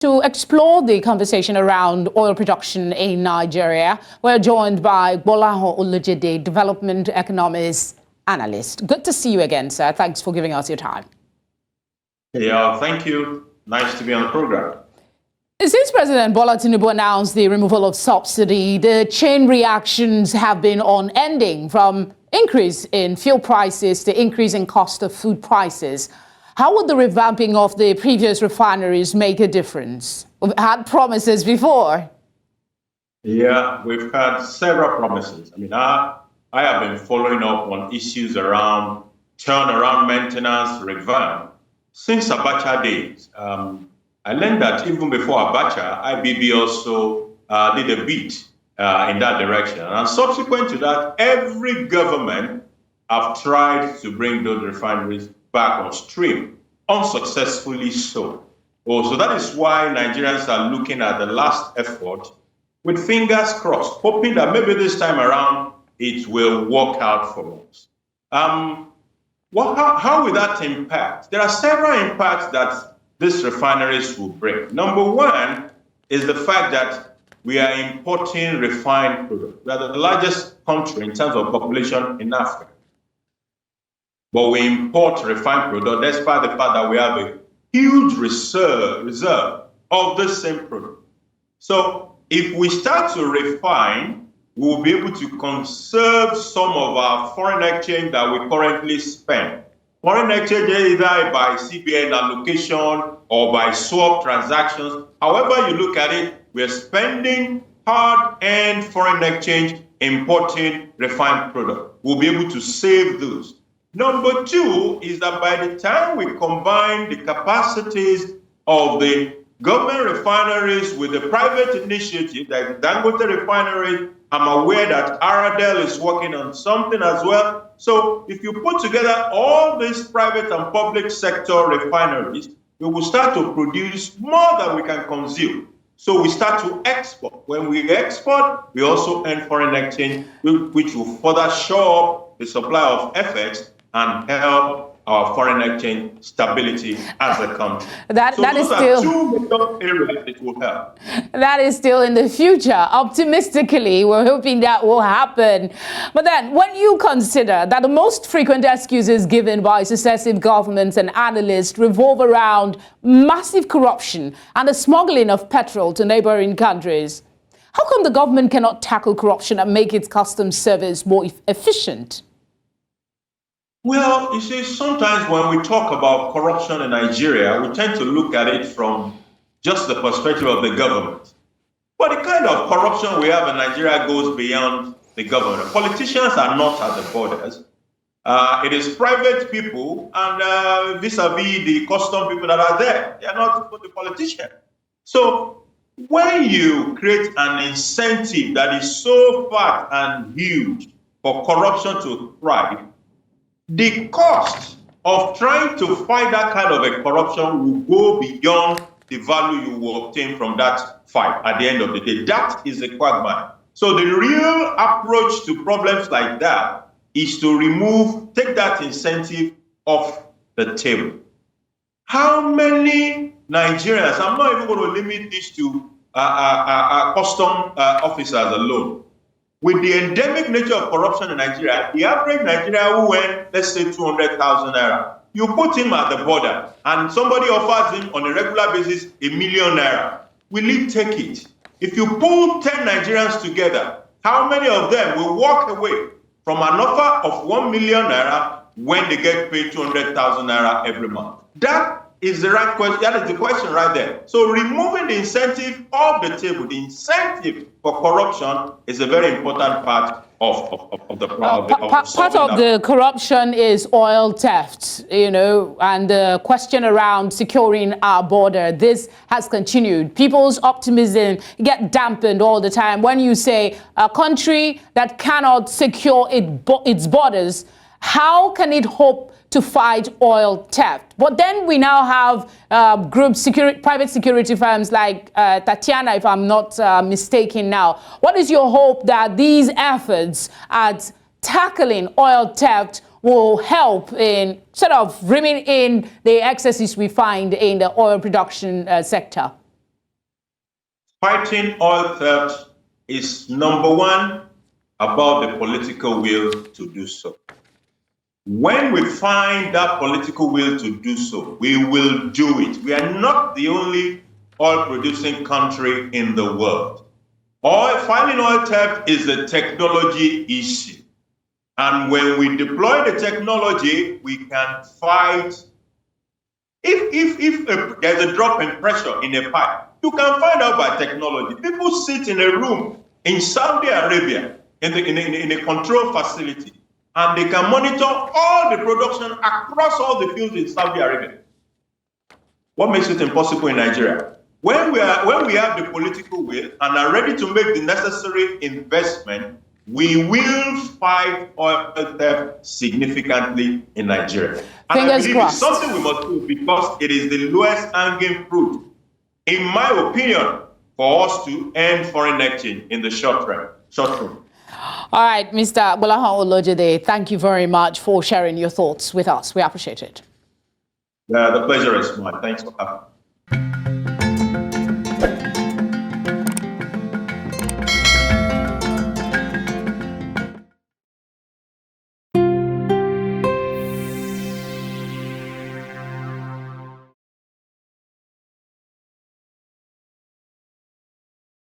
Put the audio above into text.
To explore the conversation around oil production in Nigeria, we're joined by Gbolahan Olojede, development economist analyst. Good to see you again, sir. Thanks for giving us your time. Yeah, thank you. Nice to be on the program. Since President Bola Tinubu announced the removal of subsidy, the chain reactions have been unending, from increase in fuel prices to increase in cost of food prices. How would the revamping of the previous refineries make a difference? We've had promises before. Yeah, we've had several promises. I have been following up on issues around turnaround maintenance, revamp, since Abacha days. I learned that even before Abacha, IBB also did a bit in that direction. And subsequent to that, every government have tried to bring those refineries back on stream, unsuccessfully so. So that is why Nigerians are looking at the last effort with fingers crossed, hoping that maybe this time around it will work out for us. How will that impact? There are several impacts that these refineries will bring. Number one is the fact that we are importing refined products. We are the largest country in terms of population in Africa. But we import refined product despite the fact that we have a huge reserve of the same product. So if we start to refine, we'll be able to conserve some of our foreign exchange that we currently spend. Foreign exchange either by CBN allocation or by swap transactions. However you look at it, we're spending hard-earned foreign exchange importing refined product. We'll be able to save those. Number two is that by the time we combine the capacities of the government refineries with the private initiative, like Dangote Refinery, I'm aware that Aradel is working on something as well. So if you put together all these private and public sector refineries, we will start to produce more than we can consume. So we start to export. When we export, we also earn foreign exchange, which will further show up the supply of FX and help our foreign exchange stability as a country. That is still two major areas it will help. That is still in the future. Optimistically, we're hoping that will happen. But then, when you consider that the most frequent excuses given by successive governments and analysts revolve around massive corruption and the smuggling of petrol to neighboring countries, how come the government cannot tackle corruption and make its customs service more efficient? Well, you see, sometimes when we talk about corruption in Nigeria, we tend to look at it from just the perspective of the government. But the kind of corruption we have in Nigeria goes beyond the government. Politicians are not at the borders. It is private people and vis-a-vis the custom people that are there. They are not the politicians. So when you create an incentive that is so fat and huge for corruption to thrive, the cost of trying to fight that kind of a corruption will go beyond the value you will obtain from that fight at the end of the day. That is a quagmire. So the real approach to problems like that is to take that incentive off the table. How many Nigerians, I'm not even going to limit this to custom officers alone. With the endemic nature of corruption in Nigeria, the average Nigerian who earns, let's say, 200,000 naira, you put him at the border and somebody offers him on a regular basis 1 million naira. Will he take it? If you pull 10 Nigerians together, how many of them will walk away from an offer of 1 million naira when they get paid 200,000 naira every month? That is the right question. That is the question right there. So removing the incentive off the table, the incentive for corruption is a very important part of the problem. Part of the corruption is oil theft, and the question around securing our border. This has continued. People's optimism get dampened all the time when you say a country that cannot secure its borders, how can it hope to fight oil theft? But then we now have private security firms like Tatiana, if I'm not mistaken now. What is your hope that these efforts at tackling oil theft will help in sort of bringing in the excesses we find in the oil production sector? Fighting oil theft is number one about the political will to do so. When we find that political will to do so, we will do it. We are not the only oil-producing country in the world. Fighting oil theft is a technology issue. And when we deploy the technology, we can fight. If there's a drop in pressure in a pipe, you can find out by technology. People sit in a room in Saudi Arabia in a control facility, and they can monitor all the production across all the fields in Saudi Arabia. What makes it impossible in Nigeria? When we have the political will and are ready to make the necessary investment, we will fight oil theft significantly in Nigeria. And Fingers I believe crossed. it's something we must do because it is the lowest hanging fruit, in my opinion, for us to end foreign exchange in the short term. All right, Mr. Gbolahan Olojede, thank you very much for sharing your thoughts with us. We appreciate it. The pleasure is mine. Thanks for having me.